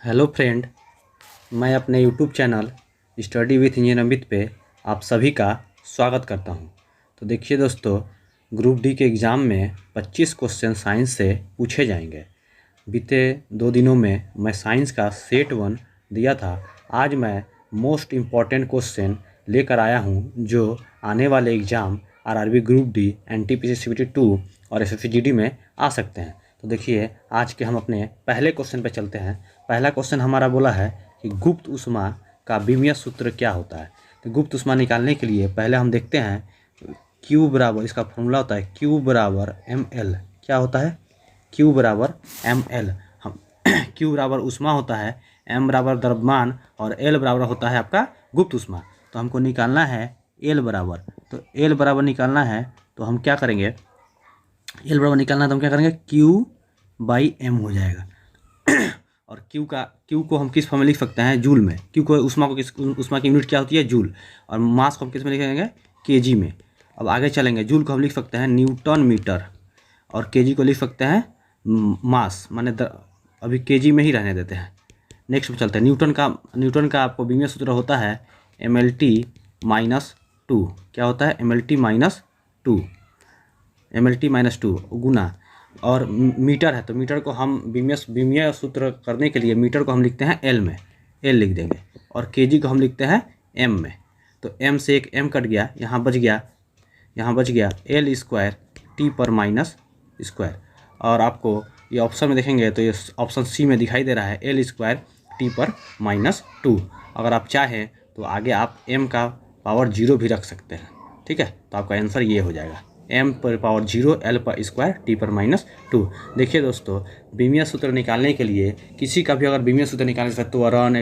Hello friend, मैं अपने YouTube channel study with engineer Amit पे आप सभी का स्वागत करता हूं। तो देखिए दोस्तों, ग्रुप डी के एग्ज़ाम में 25 क्वेश्चन साइंस से पूछे जाएंगे। बीते 2 दिनों में मैं साइंस का सेट 1 दिया था। आज मैं मोस्ट इम्पॉर्टेंट क्वेश्चन लेकर आया हूं जो आने वाले exam RRB group D, NTPC CBT 2 और एसएससी जीडी में आ सकते हैं। तो देखिए, आज के हम अपने पहले क्वेश्चन पे चलते हैं। पहला क्वेश्चन हमारा बोला है कि गुप्त ऊष्मा का विमीय सूत्र क्या होता है। तो गुप्त ऊष्मा निकालने के लिए पहले हम देखते हैं Q बराबर, इसका फॉर्मूला होता है Q बराबर ml। क्या होता है? Q बराबर ml। हम Q बराबर ऊष्मा होता है, m बराबर द्रव्यमान और L बराबर होता है आपका गुप्त ऊष्मा। तो हमको निकालना है L बराबर। तो L बराबर निकालना है तो हम क्या करेंगे, L बराबर निकालना है तो हम क्या करेंगे, Q/m हो जाएगा। और Q को हम किस फॉर्म में लिख सकते हैं, जूल में। Q को ऊष्मा की यूनिट क्या होती है, जूल। और मास को हम किस में लिखेंगे, kg में। अब आगे चलेंगे, जूल को हम लिख सकते हैं न्यूटन मीटर और kg को लिख सकते हैं मास, माने अभी kg में ही रहने देते हैं। नेक्स्ट में चलते हैं, न्यूटन का आपको विमीय सूत्र होता है mlt-2। क्या होता है, mlt-2 गुना, और मीटर है तो मीटर को हम विमीय सूत्र करने के लिए मीटर को हम लिखते हैं एल में, एल लिख देंगे। और केजी को हम लिखते हैं एम में। तो एम से एक एम कट गया, यहाँ बच गया एल स्क्वायर टी पर माइनस स्क्वायर। और आपको ये ऑप्शन में देखेंगे तो ये ऑप्शन सी में दिखाई दे रहा है, एल स्क्वायर टी पर -2। अगर आप चाहें तो आगे आप एम का पावर 0 भी रख सकते हैं, ठीक है। तो आपका आंसर ये हो जाएगा, m पर पावर 0 L पर स्क्वायर टी पर -2। देखिए दोस्तों, विमीय सूत्र निकालने के लिए किसी का भी अगर विमीय सूत्र निकालने से त्वरण,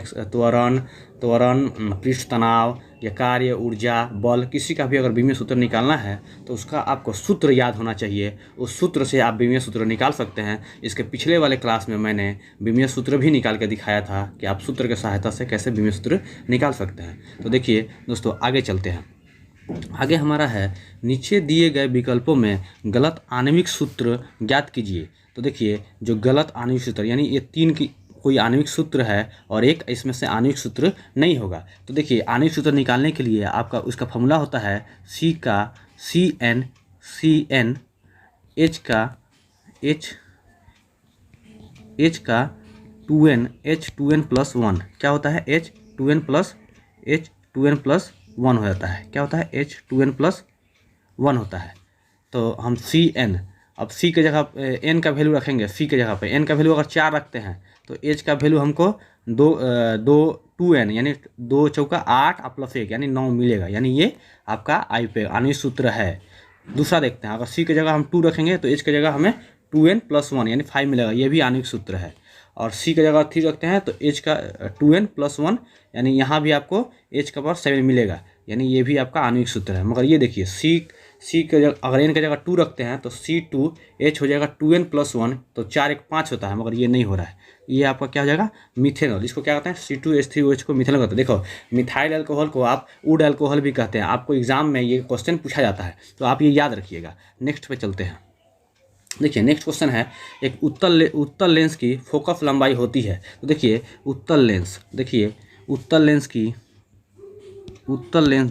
पृष्ठ तनाव या कार्य ऊर्जा बल, किसी का भी अगर विमीय सूत्र निकालना है तो उसका आपको सूत्र याद होना चाहिए। उस सूत्र से आप विमीय सूत्र निकाल सकते हैं। इसके पिछले वाले क्लास में मैंने विमीय सूत्र भी निकाल के दिखाया था कि आप सूत्र की सहायता से कैसे विमीय सूत्र निकाल सकते हैं। तो देखिए दोस्तों, आगे चलते हैं। आगे हमारा है, नीचे दिए गए विकल्पों में गलत आणविक सूत्र ज्ञात कीजिए। तो देखिए, जो गलत आणविक सूत्र, यानी ये 3 की कोई आणविक सूत्र है और एक इसमें से आणविक सूत्र नहीं होगा। तो देखिए, आणविक सूत्र निकालने के लिए आपका उसका फॉर्मूला होता है C का CN, H का 2N, H2N+1। क्या होता है, H2N+1 हो जाता है। क्या होता है, H2N+1 होता है। तो हम CN, अब C के जगह N का वैल्यू रखेंगे, C के जगह पे N का वैल्यू अगर 4 रखते हैं तो H का वैल्यू हमको 2N यानी 2 चौका 8 और +1 यानी 9 मिलेगा। यानी ये आपका आणविक सूत्र है। दूसरा देखते हैं, अगर C की जगह हम 2 रखेंगे तो H की जगह हमें 2N+1 यानी 5 मिलेगा। ये भी आणविक सूत्र है। और C की जगह 3 रखते हैं तो H का 2N+1 यानी यहाँ भी आपको H का पावर 7 मिलेगा। यानी ये भी आपका आणविक सूत्र है। मगर ये देखिए, C के जगह अगर N की जगह 2 रखते हैं तो C2H हो जाएगा 2N+1, तो 4 1 5 होता है। मगर ये नहीं हो रहा है, ये आपका क्या हो जाएगा, मिथेनॉल। इसको क्या कहते हैं, C2H3OH को मिथेनॉल कहते हैं। देखो, मिथाइल अल्कोहल को आप वुड अल्कोहल भी कहते हैं। आपको एग्जाम में ये क्वेश्चन पूछा जाता है, तो आप ये याद रखिएगा। नेक्स्ट पे चलते हैं। देखिए, नेक्स्ट क्वेश्चन है, एक उत्तल लेंस की फोकस लंबाई होती है। तो देखिए, उत्तल लेंस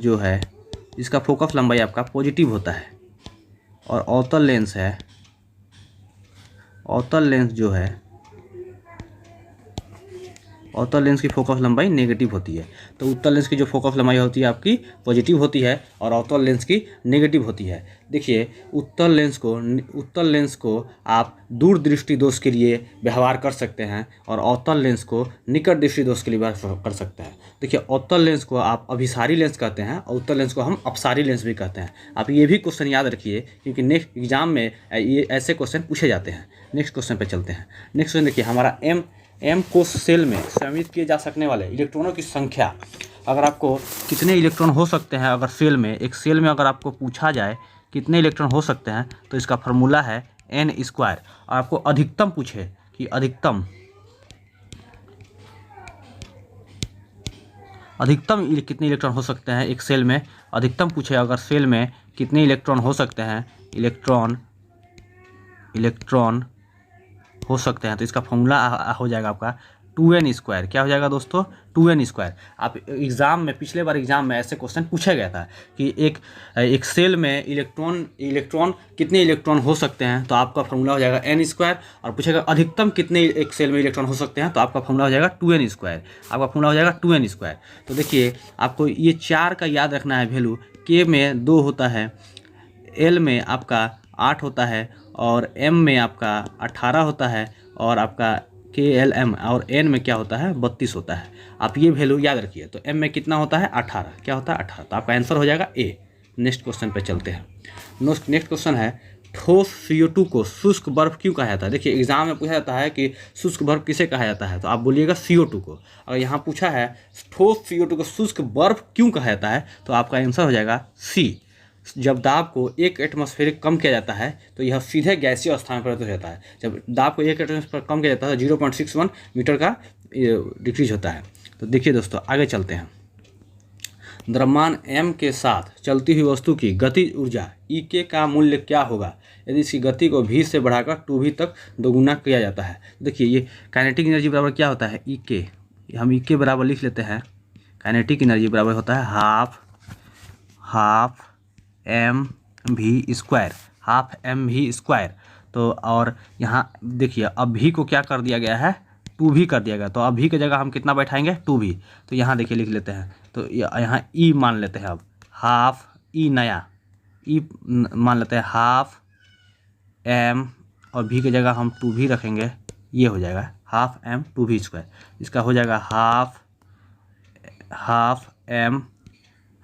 जो है, इसका फोकस लंबाई आपका पॉजिटिव होता है। और अवतल लेंस की फोकस लंबाई नेगेटिव होती है। तो उत्तल लेंस की जो फोकस लंबाई होती है आपकी पॉजिटिव होती है और अवतल लेंस की नेगेटिव होती है। देखिए, उत्तल लेंस को आप दूरदृष्टि दोष के लिए व्यवहार कर सकते हैं और अवतल लेंस को निकट दृष्टि दोष के लिए व्यवहार कर सकते हैं। देखिए, अवतल लेंस को आप अभिसारी लेंस कहते हैं और उत्तल लेंस को हम अपसारी लेंस भी कहते हैं। आप ये भी क्वेश्चन याद रखिए, क्योंकि नेक्स्ट एग्जाम में ये ऐसे क्वेश्चन पूछे जाते हैं। नेक्स्ट क्वेश्चन पे चलते हैं। नेक्स्ट क्वेश्चन देखिए, हमारा M कोष सेल में सम्मिलित किए जा सकने वाले इलेक्ट्रॉनों की संख्या। अगर आपको कितने इलेक्ट्रॉन हो सकते हैं, अगर एक सेल में अगर आपको पूछा जाए कितने इलेक्ट्रॉन हो सकते हैं, तो इसका फार्मूला है n²। और आपको अधिकतम पूछे कि अधिकतम कितने इलेक्ट्रॉन हो सकते हैं एक सेल में, अधिकतम पूछे अगर सेल में कितने इलेक्ट्रॉन हो सकते हैं, इलेक्ट्रॉन हो सकते हैं, तो इसका फॉर्मूला हो जाएगा आपका 2n²। क्या हो जाएगा दोस्तों? 2n²। आप एग्ज़ाम में, पिछले बार एग्ज़ाम में ऐसे क्वेश्चन पूछा गया था कि एक सेल में इलेक्ट्रॉन कितने इलेक्ट्रॉन हो सकते हैं, तो आपका फॉर्मूला हो जाएगा n²। और पूछेगा अधिकतम कितने एक सेल में इलेक्ट्रॉन हो सकते हैं, तो आपका फॉर्मूला हो जाएगा 2n²। आपका फॉर्मूला हो जाएगा 2n²। तो देखिए आपको ये 4 का याद रखना है वैल्यू। k में 2 होता है, l में आपका 8 होता है, और m में आपका 18 होता है, और आपका KLM और n में क्या होता है? 32 होता है। आप ये वैल्यू याद रखिए। तो m में कितना होता है? 18। क्या होता है? 18। तो आपका आंसर हो जाएगा A। नेक्स्ट क्वेश्चन पे चलते हैं। नेक्स्ट क्वेश्चन है, ठोस CO2 को शुष्क बर्फ क्यों कहा जाता है? देखिए एग्जाम में पूछा जाता है कि शुष्क बर्फ किसे कहा जाता है, तो आप बोलिएगा CO2 को। अगर यहाँ पूछा है ठोस CO2 को शुष्क बर्फ क्यों कहा जाता है, तो आपका आंसर हो जाएगा C। जब दाब को 1 एटमॉस्फेरिक कम किया जाता है तो यह सीधे गैसीय अवस्था में परिवर्तित हो जाता है। जब दाब को 1 एटमॉस्फेरिक कम किया जाता है तो 0.61 मीटर का डिक्रीज होता है। तो देखिए दोस्तों आगे चलते हैं। द्रव्यमान m के साथ चलती हुई वस्तु की गतिज ऊर्जा E का मूल्य क्या होगा यदि इसकी गति को v से बढ़ाकर 2v तक दोगुना किया जाता है? देखिए ये काइनेटिक एनर्जी बराबर क्या होता है? E। हम E बराबर लिख लेते हैं। काइनेटिक एनर्जी बराबर होता है हाफ mv², हाफ mv²। तो और यहाँ देखिए अब v को क्या कर दिया गया है? 2v कर दिया गया। तो अब v की जगह हम कितना बैठाएंगे? 2v। तो यहाँ देखिए लिख लेते हैं। तो यहाँ e मान लेते हैं। अब हाफ e नया e मान लेते हैं, हाफ m और v की जगह हम 2v रखेंगे। ये हो जाएगा हाफ m 2v²। इसका हो जाएगा हाफ m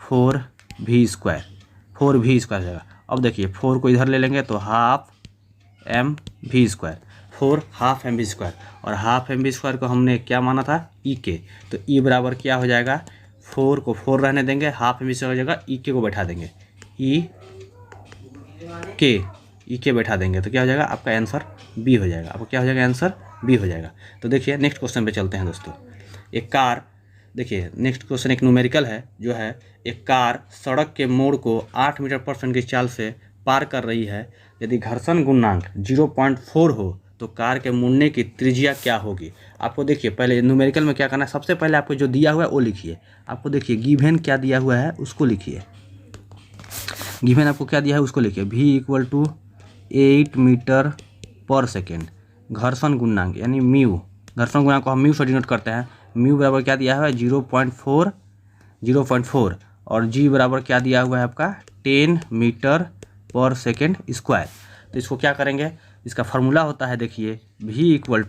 4v² हो जाएगा। अब देखिए 4 को इधर ले लेंगे तो हाफ mv², 4 हाफ mv²। और हाफ mv² को हमने क्या माना था? E। तो E बराबर क्या हो जाएगा? 4 को 4 रहने देंगे, हाफ mv² हो जाएगा, E को बैठा देंगे, E बैठा देंगे। तो क्या हो जाएगा? आपका आंसर B हो जाएगा। आपको क्या हो जाएगा? आंसर B हो जाएगा। तो देखिए नेक्स्ट क्वेश्चन पे चलते हैं दोस्तों। एक कार, देखिए नेक्स्ट क्वेश्चन एक न्यूमेरिकल है जो है, एक कार सड़क के मोड़ को 8 मीटर पर सेकंड की चाल से पार कर रही है। यदि घर्षण गुणांक 0.4 हो तो कार के मुड़ने की त्रिज्या क्या होगी? आपको देखिए पहले न्यूमेरिकल में क्या करना है, सबसे पहले आपको जो दिया हुआ है वो लिखिए। आपको देखिए गिवन क्या दिया हुआ है उसको लिखिए। गिवन आपको क्या दिया है उसको लिखिए। v = 8 मीटर पर सेकेंड। घर्षण गुणांक यानी म्यू, घर्षण गुणांक को हम म्यू से डिनोट करते हैं। म्यू बराबर क्या दिया हुआ है? 0.4 और जी बराबर क्या दिया हुआ है आपका? 10 मीटर पर सेकेंड स्क्वायर। तो इसको क्या करेंगे? इसका फार्मूला होता है देखिए v √μ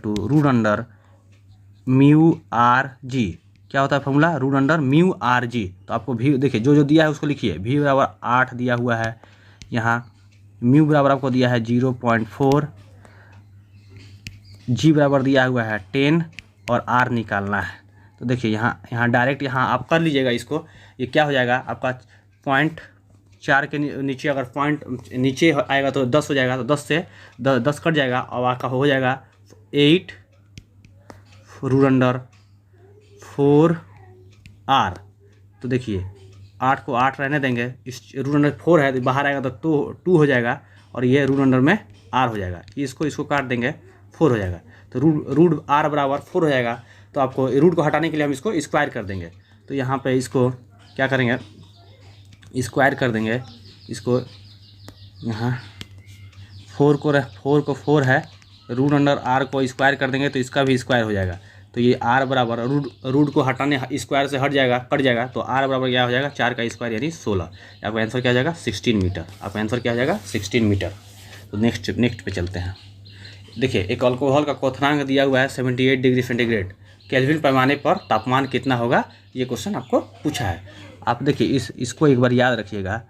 r/g। क्या होता है फार्मूला? √μ r/g। तो आपको v देखिए जो दिया है उसको लिखिए। v बराबर 8 दिया हुआ है, यहाँ म्यू बराबर आपको दिया है 0.4, जी बराबर दिया हुआ है 10 और आर निकालना है। तो देखिए यहाँ डायरेक्ट यहाँ आप कर लीजिएगा इसको। ये क्या हो जाएगा आपका 0.4 के नीचे, अगर पॉइंट नीचे आएगा तो 10 हो जाएगा। तो 10 से 10 कट जाएगा और आपका हो जाएगा 8 √4r। तो देखिए 8 को 8 रहने देंगे, इस √4 है तो बाहर आएगा तो 2 हो जाएगा, और ये √r में r हो जाएगा। इसको काट देंगे, 4 हो जाएगा। तो रूट r बराबर 4 हो जाएगा। तो आपको रूट को हटाने के लिए हम इसको स्क्वायर कर देंगे। तो यहाँ पे इसको क्या करेंगे? स्क्वायर कर देंगे इसको। यहाँ 4 को 4 है, √r को स्क्वायर कर देंगे तो इसका भी स्क्वायर हो जाएगा। तो ये r बराबर रूट को हटाने स्क्वायर से कट जाएगा। तो r बराबर क्या हो जाएगा? 4 का स्क्वायर यानी 16। आपका आंसर क्या हो जाएगा? 16 मीटर। आपका आंसर क्या हो जाएगा? 16 मीटर। तो नेक्स्ट पे चलते हैं। देखिए एक अल्कोहल का क्वथनांक दिया हुआ है 78 डिग्री सेंटीग्रेड। केल्विन पैमाने पर तापमान कितना होगा? ये क्वेश्चन आपको पूछा है। आप देखिए इसको एक बार याद रखिएगा।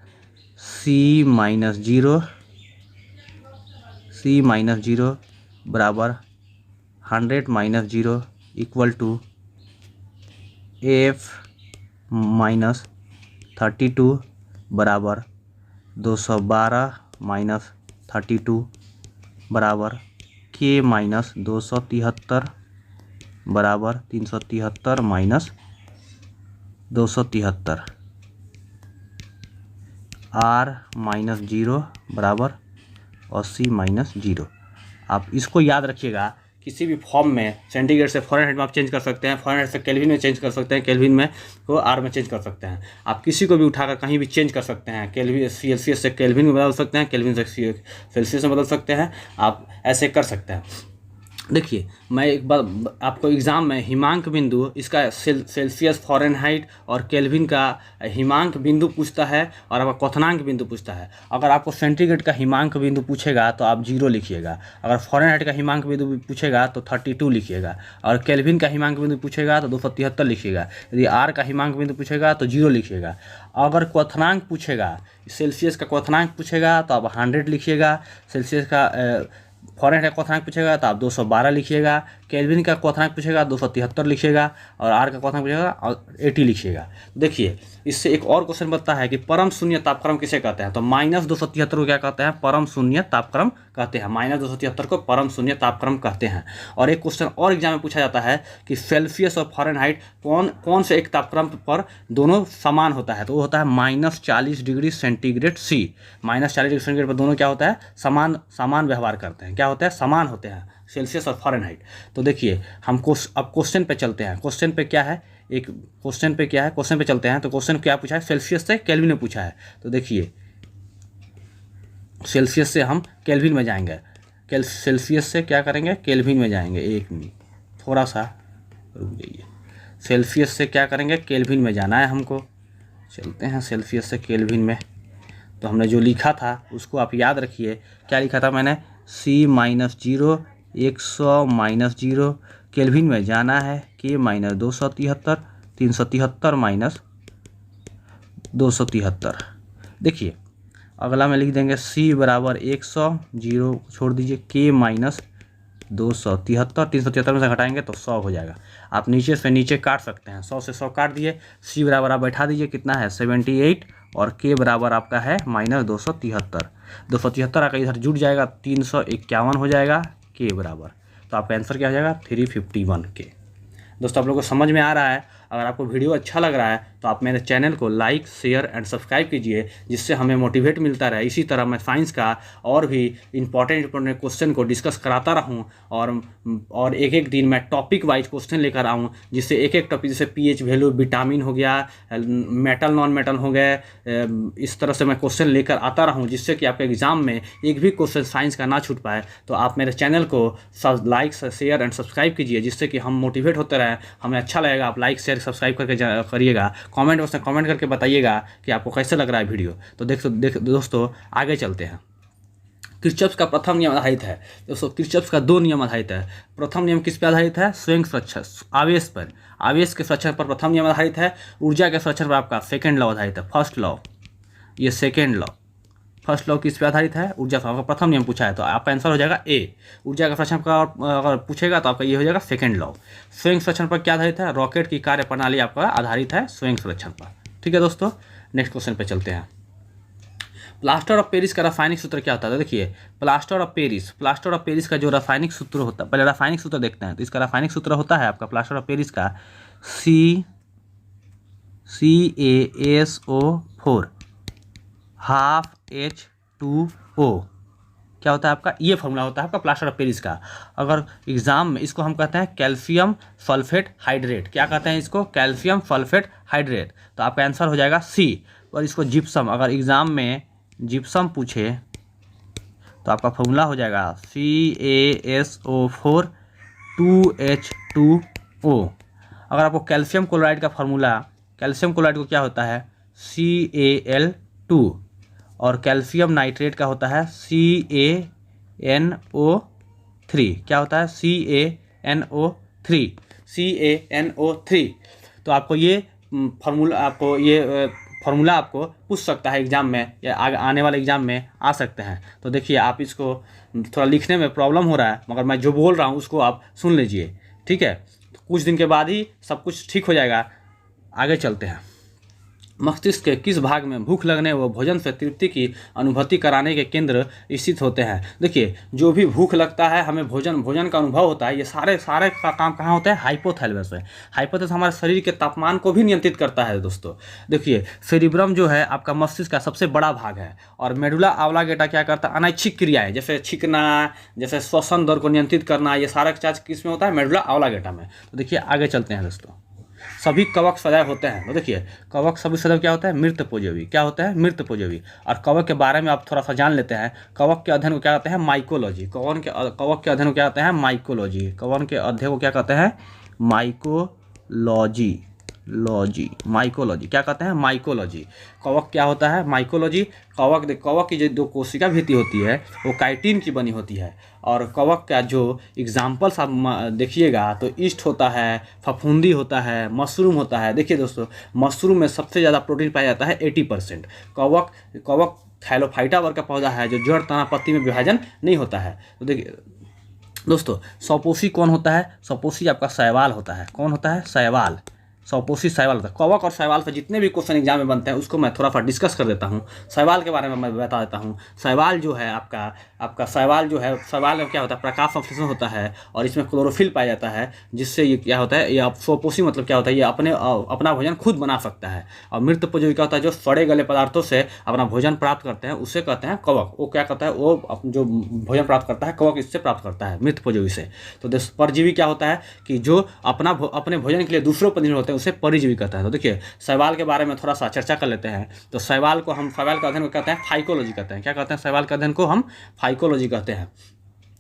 C - 0 बराबर 100 - 0 = F - 32 बराबर 212 - 32 बराबर K - 273 बराबर 373 - 273। R - 0 बराबर 80 - 0। आप इसको याद रखिएगा किसी भी फॉर्म में सेंटीग्रेड से फ़ारेनहाइट में आप चेंज कर सकते हैं, फ़ारेनहाइट से केल्विन में चेंज कर सकते हैं, केल्विन में को आर में चेंज कर सकते हैं। आप किसी को भी उठाकर कहीं भी चेंज कर सकते हैं, केल्विन सेल्सियस से केल्विन में बदल सकते हैं, केल्विन से सेल्सियस में बदल सकते हैं, आप ऐसे कर सकते हैं। देखिए मैं एक बार आपको एग्ज़ाम में हिमांक बिंदु, इसका सेल्सियस, फ़ारेनहाइट और केल्विन का हिमांक बिंदु पूछता है और आपका क्वथनांक बिंदु पूछता है। अगर आपको सेंटीग्रेड का हिमांक बिंदु पूछेगा तो आप 0 लिखिएगा, अगर फ़ारेनहाइट का हिमांक बिंदु पूछेगा तो 32 लिखिएगा, और केल्विन का हिमांक बिंदु पूछेगा तो 273 लिखिएगा। यदि आर का हिमांक बिंदु पूछेगा तो 0 लिखिएगा। अगर क्वथनांक पूछेगा, सेल्सियस का क्वथनांक पूछेगा तो आप 100 लिखिएगा, सेल्सियस का फ़ारेनहाइट का क्वथनांक पूछेगा तो आप 212 लिखिएगा, केल्विन का क्वथनांक पूछेगा 273 लिखिएगा, और आर का क्वथनांक पूछेगा और 80 लिखिएगा। देखिए इससे एक और क्वेश्चन बनता है कि परम शून्य तापक्रम किसे कहते हैं, तो -273 को क्या कहते हैं, परम शून्य तापक्रम कहते हैं। -273 को परम शून्य तापक्रम कहते हैं। और एक क्वेश्चन और एग्जाम में पूछा जाता है कि सेल्सियस और फ़ारेनहाइट कौन से एक तापक्रम पर दोनों समान होता है, तो वो होता है -40 डिग्री सेंटीग्रेड सी। -40 डिग्री सेंटीग्रेड पर दोनों क्या होता है, समान व्यवहार करते हैं। क्या होता है, समान होते हैं, सेल्सियस और फ़ारेनहाइट। तो देखिए हमको अब क्वेश्चन पे चलते हैं। क्वेश्चन पे क्या है, क्वेश्चन पे चलते हैं। तो क्वेश्चन क्या पूछा है, सेल्सियस से केल्विन में पूछा है। तो देखिए सेल्सियस से हम केल्विन में जाएंगे, सेल्सियस से क्या करेंगे, केल्विन में जाएंगे। एक मिनट थोड़ा सा रुक जाइए। सेल्सियस से क्या करेंगे, केल्विन में जाना है हमको। चलते हैं सेल्सियस से केल्विन में। तो हमने जो लिखा था उसको आप याद रखिए। क्या लिखा था मैंने, C-0 100 -0 केल्विन में जाना है, K -273 373 -273। देखिए अगला में लिख देंगे C बराबर 100, 0 छोड़ दीजिए, K -273 373 में से घटाएंगे तो 100 हो जाएगा। आप नीचे से नीचे काट सकते हैं, 100 से 100 काट दिए। C बराबर आप बैठा दीजिए, कितना है 78, और K बराबर आपका है -273। 273 आकर इधर जुड़ जाएगा, 351 हो जाएगा K बराबर। तो आपका आंसर क्या हो जाएगा, 351 K। दोस्तों आप लोगों को समझ में आ रहा है। अगर आपको वीडियो अच्छा लग रहा है तो आप मेरे चैनल को लाइक, शेयर एंड सब्सक्राइब कीजिए, जिससे हमें मोटिवेट मिलता रहे। इसी तरह मैं साइंस का और भी इंपॉर्टेंट क्वेश्चन को डिस्कस कराता रहूं, और एक एक दिन मैं टॉपिक वाइज क्वेश्चन लेकर आऊं, जिससे एक एक टॉपिक, जैसे पीएच वैल्यू, विटामिन हो गया, मेटल नॉन मेटल हो गए, इस तरह से मैं क्वेश्चन लेकर आता रहूँ, जिससे कि आपके एग्जाम में एक भी क्वेश्चन साइंस का ना छूट पाए। तो आप मेरे चैनल को लाइक, शेयर एंड सब्सक्राइब कीजिए, जिससे कि हम मोटिवेट होते रहें, हमें अच्छा लगेगा। आप लाइक, शेयर, सब्सक्राइब करके करिएगा। कमेंट बॉक्स में कमेंट करके बताइएगा कि आपको कैसे लग रहा है वीडियो। तो दोस्तों आगे चलते हैं। किरचॉफ का प्रथम नियम आधारित है। दोस्तों किरचॉफ का 2 नियम आधारित है। प्रथम नियम किस पे आधारित है, स्वयं संरक्षण, आवेश पर, आवेश के संरक्षण पर प्रथम नियम आधारित है। ऊर्जा के संरक्षण पर आपका सेकेंड लॉ आधारित है, फर्स्ट लॉ। ये सेकेंड लॉ, फर्स्ट लॉ किस पे आधारित है, ऊर्जा का प्रथम नियम पूछा है तो आपका आंसर हो जाएगा ए। ऊर्जा का संरक्षण का अगर पूछेगा तो आपका ये हो जाएगा सेकेंड लॉ। स्वयं संरक्षण पर क्या आधारित है, रॉकेट की कार्य प्रणाली आपका आधारित है स्वयं संरक्षण पर। ठीक है दोस्तों, नेक्स्ट क्वेश्चन पे चलते हैं। प्लास्टर ऑफ पेरिस का रासायनिक सूत्र क्या होता है, तो देखिए प्लास्टर ऑफ पेरिस का जो रासायनिक सूत्र होता है, पहले रासायनिक सूत्र देखते हैं। तो इसका रासायनिक सूत्र होता है आपका प्लास्टर ऑफ पेरिस का CaSO4 हाफ H2O। क्या होता है आपका, ये फॉर्मूला होता है आपका प्लास्टर ऑफ पेरिस का। अगर एग्जाम में इसको हम कहते हैं कैल्शियम सल्फेट हाइड्रेट। क्या कहते हैं इसको, कैल्शियम सल्फेट हाइड्रेट। तो आपका आंसर हो जाएगा C। और इसको जिप्सम, अगर एग्जाम में जिप्सम पूछे तो आपका फॉर्मूला हो जाएगा CaSO4 2H2O। अगर आपको कैल्शियम क्लोराइड का फॉर्मूला, कैल्शियम क्लोराइड को क्या होता है CaL2, और कैल्शियम नाइट्रेट का होता है CaNO3। क्या होता है CaNO3। तो आपको ये फॉर्मूला आपको पूछ सकता है एग्जाम में, या आने वाले एग्जाम में आ सकते हैं। तो देखिए आप इसको थोड़ा लिखने में प्रॉब्लम हो रहा है, मगर मैं जो बोल रहा हूँ उसको आप सुन लीजिए। ठीक है, तो कुछ दिन के बाद ही सब कुछ ठीक हो जाएगा। आगे चलते हैं। मस्तिष्क के किस भाग में भूख लगने व भोजन से तृप्ति की अनुभूति कराने के केंद्र स्थित होते हैं। देखिए, जो भी भूख लगता है, हमें भोजन का अनुभव होता है, ये सारे का काम कहाँ होता है? हाइपोथैलेमस में। हाइपोथैलेमस हमारे शरीर के तापमान को भी नियंत्रित करता है दोस्तों। देखिए, सेरिब्रम जो है आपका मस्तिष्क का सबसे बड़ा भाग है, और मेडुला ऑब्लांगेटा क्या करता है? अनैच्छिक क्रियाएं जैसे छींकना, जैसे श्वसन दर को नियंत्रित करना, ये सारा चार्ज किस में होता है? मेडुला ऑब्लांगेटा में। तो देखिए, आगे चलते हैं दोस्तों। सभी कवक सदैव होते हैं। तो देखिए, कवक सभी सदैव क्या होता है? मृतपोजवी। क्या होता है? मृतपोजवी। और कवक के बारे में आप थोड़ा सा जान लेते हैं। कवक के अध्ययन को क्या कहते हैं? माइकोलॉजी। कवक के अध्ययन को क्या कहते हैं? माइकोलॉजी। कवक के अध्ययन को क्या कहते हैं? माइकोलॉजी। माइकोलॉजी क्या कहते हैं? माइकोलॉजी। कवक क्या होता है? माइकोलॉजी। कवक की जो 2 कोशिका भित्ति होती है वो काइटिन की बनी होती है। और कवक का जो एग्जाम्पल्स आप देखिएगा तो ईस्ट होता है, फफूंदी होता है, मशरूम होता है। देखिए दोस्तों, मशरूम में सबसे ज़्यादा प्रोटीन पाया जाता है 80%। कवक थैलोफाइटा वर्ग का पौधा है जो जड़ तना पत्ती में विभाजन नहीं होता है। तो देखिए दोस्तों, स्वपोषी कौन होता है? स्वपोषी आपका शैवाल होता है। कौन होता है? शैवाल। स्वपोषी शैवाल होता है। कवक और शैवाल पर जितने भी क्वेश्चन एग्जाम में बनते हैं उसको मैं थोड़ा सा डिस्कस कर देता हूँ। शैवाल के बारे में मैं बता देता हूँ। शैवाल जो है आपका शैवाल जो है, शैवाल में क्या होता है? प्रकाश संश्लेषण होता है, और इसमें क्लोरोफिल पाया जाता है, जिससे ये क्या होता है? ये स्वपोषी मतलब क्या होता है? ये अपना भोजन खुद बना सकता है। और मृतपोजी क्या होता है? जो सड़े गले पदार्थों से अपना भोजन प्राप्त करते हैं उसे कहते हैं कवक। वो क्या करता है? वो जो भोजन प्राप्त करता है कवक इससे प्राप्त करता है, मृतपोजी से। तो परजीवी क्या होता है कि जो अपने भोजन के लिए दूसरों पर निर्भर होते हैं उसे परिजीवी कहता है। तो देखिए, शैवाल के बारे में थोड़ा सा चर्चा कर लेते हैं। तो शैवाल का अध्ययन को कहते हैं फाइकोलॉजी कहते हैं। क्या कहते हैं? शैवाल के अध्ययन को हम फाइकोलॉजी कहते हैं।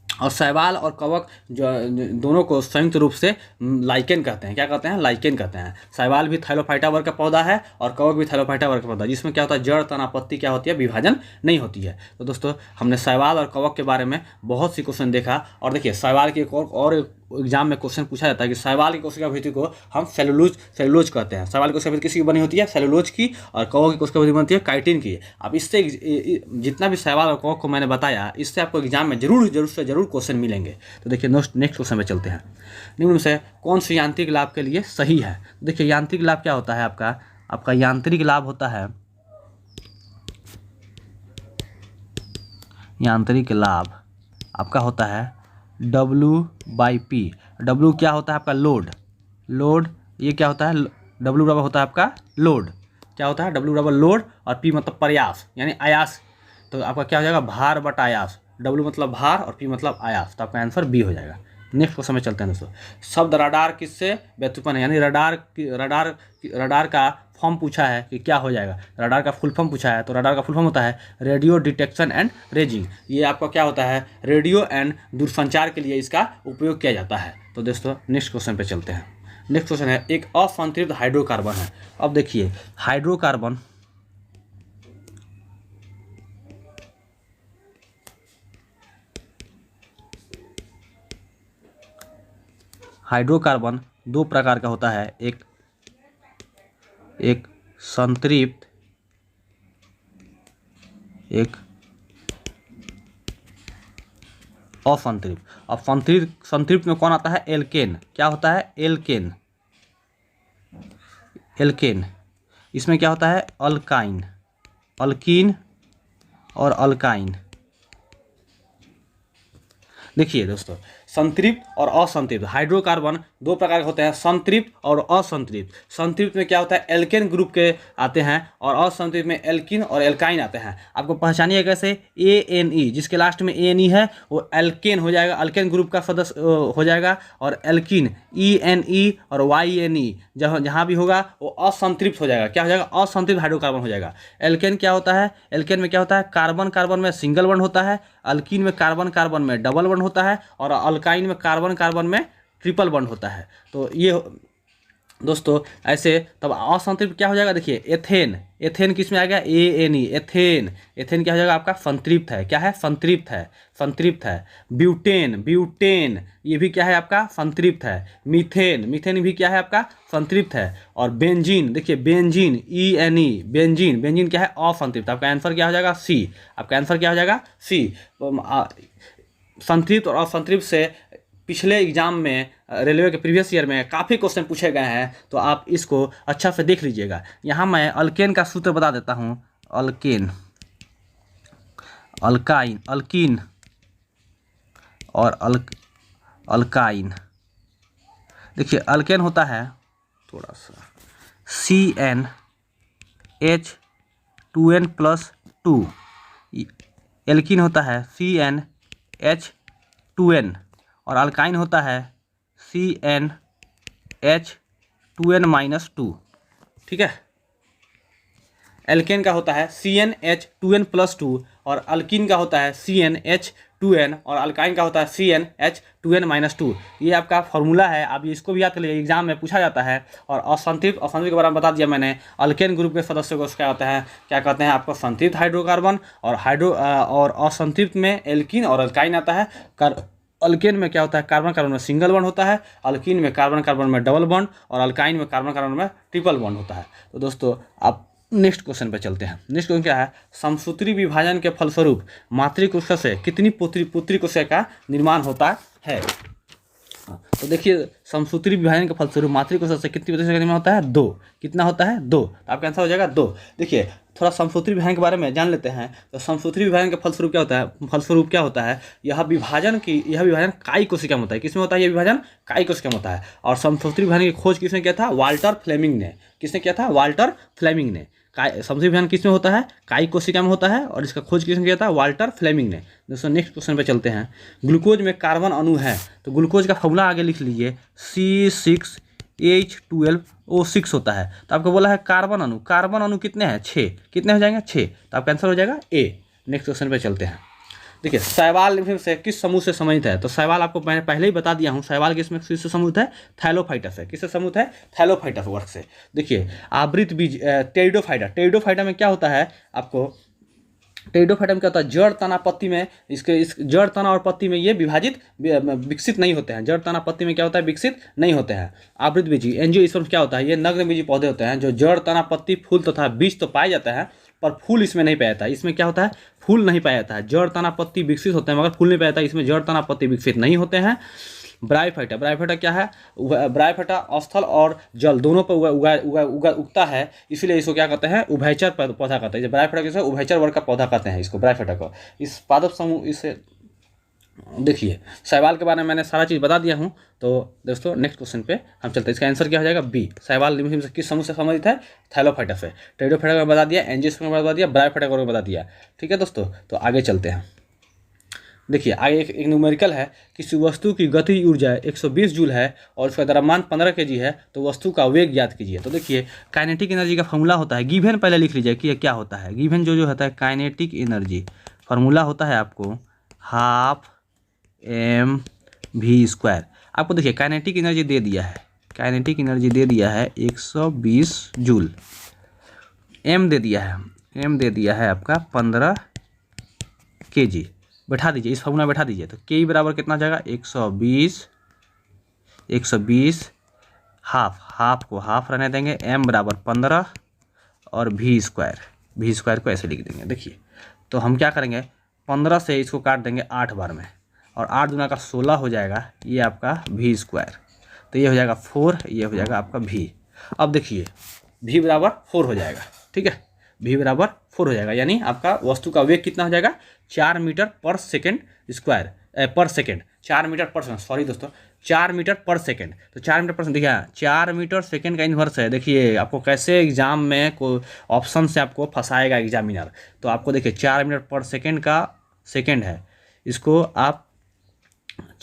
और शैवाल और कवक जो दोनों को संयुक्त रूप से लाइकेन कहते हैं। क्या कहते हैं? लाइकेन कहते हैं। शैवाल भी थैलोफाइटा वर्ग का पौधा है और कवक भी थैलोफाइटा वर्ग का पौधा है, जिसमें क्या होता है? जड़ तना पत्ती क्या होती है? विभाजन नहीं होती है। तो दोस्तों, हमने शैवाल और कवक के बारे में बहुत सी क्वेश्चन देखा। और देखिए, शैवाल की एक और एग्जाम में क्वेश्चन पूछा जाता है कि शैवाल की कोशिका भित्ति को हम सेलुलोज कहते हैं। शैवाल की कोशिका भित्ति किसकी बनी होती है? सेलुलोज की। और कवक की कोशिका भित्ति बनती है काइटिन की। अब इससे जितना भी शैवाल और कवक को मैंने बताया, इससे आपको एग्जाम में जरूर क्वेश्चन मिलेंगे। तो देखिए, नेक्स्ट क्वेश्चन में चलते हैं। निम्न से कौन सी यांत्रिक लाभ के लिए सही है? देखिए, यांत्रिक लाभ क्या होता है? आपका यांत्रिक लाभ होता है, यांत्रिक लाभ आपका होता है W/P। W क्या होता है? आपका लोड। ये क्या होता है? W बराबर होता है आपका लोड। क्या होता है? W बराबर लोड, और P मतलब प्रयास यानी आयास। तो आपका क्या हो जाएगा? भार बटा आयास। W मतलब भार और P मतलब आयास। तो आपका आंसर B हो जाएगा। नेक्स्ट क्वेश्चन में चलते हैं दोस्तों। शब्द रडार किससे व्युत्पन्न है? यानी रडार का फॉर्म पूछा है कि क्या हो जाएगा? रडार का फुल फॉर्म पूछा है। तो रडार का फुल फॉर्म होता है रेडियो डिटेक्शन एंड रेजिंग। ये आपका क्या होता है? रेडियो एंड दूरसंचार के लिए इसका उपयोग किया जाता है। तो दोस्तों, नेक्स्ट क्वेश्चन पे चलते हैं। नेक्स्ट क्वेश्चन है, एक असंतृप्त हाइड्रोकार्बन है। अब देखिए, हाइड्रोकार्बन दो प्रकार का होता है। एक संतृप्त, एक असंतृप्त। अब संतृप्त में कौन आता है? एल्केन। क्या होता है? एल्केन। इसमें क्या होता है? अल्कीन और अल्काइन। देखिए दोस्तों, संतृप्त और असंतृप्त हाइड्रोकार्बन 2 प्रकार के होते हैं, संतृप्त और असंतृप्त। संतृप्त में क्या होता है? एल्केन ग्रुप के आते हैं, और असंतृप्त में एल्किन और एल्काइन आते हैं। आपको पहचानिए कैसे? ANE, जिसके लास्ट में ANE है वो एल्केन हो जाएगा, एल्केन ग्रुप का सदस्य हो जाएगा। और एल्किन ENE और YNE जहाँ भी होगा वो असंतृप्त हो जाएगा। क्या हो जाएगा? असंतृप्त हाइड्रोकार्बन हो जाएगा। एल्केन क्या होता है? एल्केन में क्या होता है? कार्बन में सिंगल बॉन्ड होता है, अल्कीन में कार्बन में डबल बॉन्ड होता है, और अल्काइन में कार्बन में ट्रिपल बॉन्ड होता है। तो ये दोस्तों ऐसे। तब असंतृप्त क्या हो जाएगा? देखिए, एथेन किस में आ गया? ANE, एथेन क्या हो जाएगा? आपका संतृप्त है। क्या है? संतृप्त है। ब्यूटेन ये भी क्या है? आपका संतृप्त है। मीथेन भी क्या है? आपका संतृप्त है। और बेंजीन, देखिए बेंजीन ENE, बेंजीन क्या है? असंतृप्त। आपका आंसर क्या हो जाएगा? C। आपका आंसर क्या हो जाएगा? C। संतृप्त और असंतृप्त से पिछले एग्जाम में रेलवे के प्रीवियस ईयर में काफ़ी क्वेश्चन पूछे गए हैं, तो आप इसको अच्छा से देख लीजिएगा। यहाँ मैं अल्केन का सूत्र बता देता हूँ। अल्केन, अल्काइन, अल्कीन और अल्काइन। देखिए अल्केन होता है थोड़ा सा CnH2n+2, एल्कीन होता है CnH2n और अल्काइन होता है CnH2n-2। ठीक है, एल्केन का होता है CnH2n+2 और अल्कीन का होता है CnH2n और अल्काइन का होता है CnH2n-2। ये आपका फॉर्मूला है, आप इसको भी याद कर लीजिए, एग्जाम में पूछा जाता है। और असंतृप्त के बारे में बता दिया मैंने। अल्केन ग्रुप के सदस्यों को क्या होता है, क्या कहते हैं आपको, संतृप्त हाइड्रोकार्बन, और असंतृप्त में एल्कीन और अल्काइन आता है। अल्केन में क्या होता है, कार्बन कार्बन में सिंगल बॉन्ड होता है, अल्कीन में कार्बन कार्बन में डबल बॉन्ड और अल्काइन में कार्बन कार्बन में ट्रिपल बॉन्ड होता है। तो दोस्तों आप नेक्स्ट क्वेश्चन पे चलते हैं। नेक्स्ट क्वेश्चन क्या है, समसूत्री विभाजन के फलस्वरूप मातृकोशिका से कितनी पुत्री कोशिका का निर्माण होता है। तो देखिए समसूत्री विभाजन के फलस्वरूप मातृकोशिका से कितनी पुत्री कोशिका का निर्माण होता है, 2। कितना होता है, 2। तो आपका आंसर हो जाएगा 2। देखिए थोड़ा समसूत्री विभाजन के बारे में जान लेते हैं। तो समसूत्री विभाजन के फलस्वरूप क्या होता है, यह विभाजन काई कोशिका में होता है। किसमें होता है, यह विभाजन काई कोशिका में होता है। और समसूत्री विभाजन की खोज किसने किया था, वाल्टर फ्लेमिंग ने। किसने किया था, वाल्टर फ्लेमिंग ने। समसूत्री विभाजन किसमें होता है, काई कोशिका में होता है और इसका खोज किसने किया था, वाल्टर फ्लेमिंग ने। दोस्तों नेक्स्ट क्वेश्चन पे चलते हैं। ग्लूकोज में कार्बन अणु है, तो ग्लूकोज का फॉर्मूला आगे लिख लीजिए, C6H12O6 होता है। तो आपको बोला है कार्बन अणु कितने हैं, 6। कितने हो जाएंगे, 6। तो आपका आंसर हो जाएगा ए। नेक्स्ट क्वेश्चन पे चलते हैं। देखिए शैवाल से किस समूह से संबंधित है। तो शैवाल आपको मैंने पहले ही बता दिया हूँ, शैवाल किसमें किससे संबंधित है, थैलोफाइटा से। किससे संबंधित है, थैलोफाइटा वर्ग से। देखिए आवृत बीज टेरिडोफाइटा में क्या होता है आपको, टेरिडोफाइटा में क्या होता है, जड़ तना पत्ती में इस जड़ तना और पत्ती में ये विकसित नहीं होते हैं। जड़ तना पत्ती में क्या होता है, विकसित नहीं होते हैं। आवृत बीजी एंजियोस्पर्म क्या होता है, ये नग्न बीजी पौधे होते हैं जो जड़ तना पत्ती फूल तथा बीज तो पाए जाता है पर फूल इसमें नहीं पाया जाता है। इसमें क्या होता है, फूल नहीं पाया जाता है। जड़ तना पत्ती विकसित होते हैं मगर फूल नहीं पाया जाता है। इसमें जड़ तना पत्ती विकसित नहीं होते हैं। ब्रायोफाइटा क्या है, ब्रायोफाइटा स्थल और जल दोनों पर उगता है, इसीलिए इसको क्या कहते हैं, उभयचर पौधा कहते हैं। ब्रायोफाइटा किसे उभयचर वर्ग का पौधा कहते हैं इसको, ब्रायोफाइटा को। इस पादप समूह इसे देखिए शैवाल के बारे में मैंने सारा चीज़ बता दिया हूँ। तो दोस्तों नेक्स्ट क्वेश्चन पे हम चलते हैं। इसका आंसर क्या हो जाएगा, बी। शैवाल निम्नलिखित में किस समूह से संबंधित है, थैलोफाइटा से। टेरिडोफाइटा को बता दिया, एंजियोस्पर्म को बता दिया, ब्रायोफाइटा को बता दिया। ठीक है दोस्तों, तो आगे चलते हैं। देखिए आगे एक न्यूमेरिकल है, किसी वस्तु की गति ऊर्जा 120 जूल है और उसका द्रव्यमान 15 kg है, तो वस्तु का वेग ज्ञात कीजिए। तो देखिए काइनेटिक एनर्जी का फॉर्मूला होता है, गिवन पहले लिख लीजिए कि क्या होता है। गिवन जो होता है काइनेटिक एनर्जी, फॉर्मूला होता है आपको 12mv²। आपको देखिए काइनेटिक एनर्जी दे दिया है, 120 जूल। एम दे दिया है आपका 15 kg। बैठा दीजिए, इस फॉर्मूला में बैठा दीजिए। तो के बराबर कितना हो जाएगा, 120 हाफ को हाफ रहने देंगे, एम बराबर 15 और v² को ऐसे लिख देंगे। देखिए तो हम क्या करेंगे, 15 से इसको काट देंगे 8 बार में और 8 दूना का 16 हो जाएगा, ये आपका v²। तो ये हो जाएगा 4, ये हो जाएगा आपका v। अब देखिए v बराबर 4 हो जाएगा। ठीक है, v बराबर 4 हो जाएगा, यानी आपका वस्तु का वेग कितना हो जाएगा, 4 मीटर पर सेकेंड स्क्वायर पर सेकेंड। 4 मीटर पर सेकेंड, सॉरी दोस्तों, 4 मीटर पर सेकेंड। तो 4 मीटर पर सेकेंड, देखिए 4 मीटर सेकेंड का इन्वर्स है। देखिए आपको कैसे एग्जाम में को ऑप्शन से आपको फंसाएगा एग्जामिनर। तो आपको देखिए 4 मीटर पर सेकेंड का सेकेंड है, इसको आप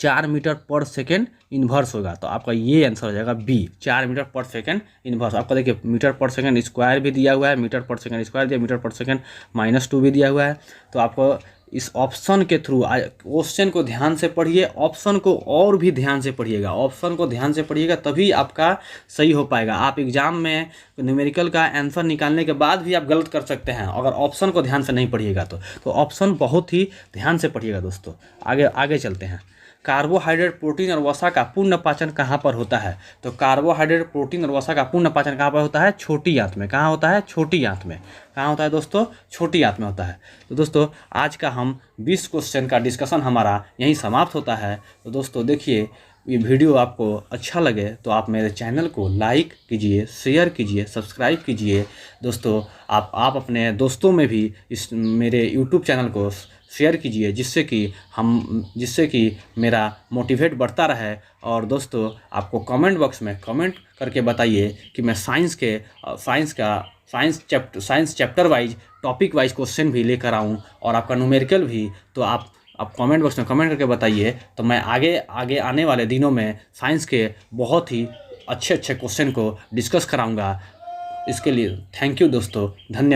4 मीटर पर सेकेंड इन्वर्स होगा, तो आपका ये आंसर हो जाएगा बी, 4 मीटर पर सेकेंड इन्वर्स। आपको देखिए मीटर पर सेकेंड स्क्वायर भी दिया हुआ है, मीटर पर सेकेंड स्क्वायर दिया, मीटर पर सेकेंड -2 भी दिया हुआ है। तो आपको इस ऑप्शन के थ्रू क्वेश्चन को ध्यान से पढ़िए, ऑप्शन को और भी ध्यान से पढ़िएगा, ऑप्शन को ध्यान से पढ़िएगा तभी आपका सही हो पाएगा। आप एग्जाम में न्यूमेरिकल का आंसर निकालने के बाद भी आप गलत कर सकते हैं अगर ऑप्शन को ध्यान से नहीं पढ़िएगा तो ऑप्शन बहुत ही ध्यान से पढ़िएगा दोस्तों। आगे चलते हैं। कार्बोहाइड्रेट, प्रोटीन और वसा का पूर्ण पाचन कहाँ पर होता है? तो कार्बोहाइड्रेट, प्रोटीन और वसा का पूर्ण पाचन कहाँ पर होता है? छोटी आंत में। कहाँ होता है? छोटी आंत में। कहाँ होता है दोस्तों? छोटी आंत में होता है। तो दोस्तों आज का हम 20 क्वेश्चन का डिस्कशन हमारा यहीं समाप्त होता है। तो दोस्तों देखिए, ये वीडियो आपको अच्छा लगे तो आप मेरे चैनल को लाइक कीजिए, शेयर कीजिए, सब्सक्राइब कीजिए। दोस्तों आप अपने दोस्तों में भी इस मेरे यूट्यूब चैनल को शेयर कीजिए, जिससे कि मेरा मोटिवेट बढ़ता रहे। और दोस्तों आपको कमेंट बॉक्स में कमेंट करके बताइए कि मैं science chapter wise, topic wise question भी लेकर आऊँ और आपका न्यूमेरिकल भी। तो आप कमेंट बॉक्स में कमेंट करके बताइए, तो मैं आगे आने वाले दिनों में साइंस के बहुत ही अच्छे क्वेश्चन को डिस्कस कराऊंगा। इसके लिए थैंक यू दोस्तों, धन्यवाद।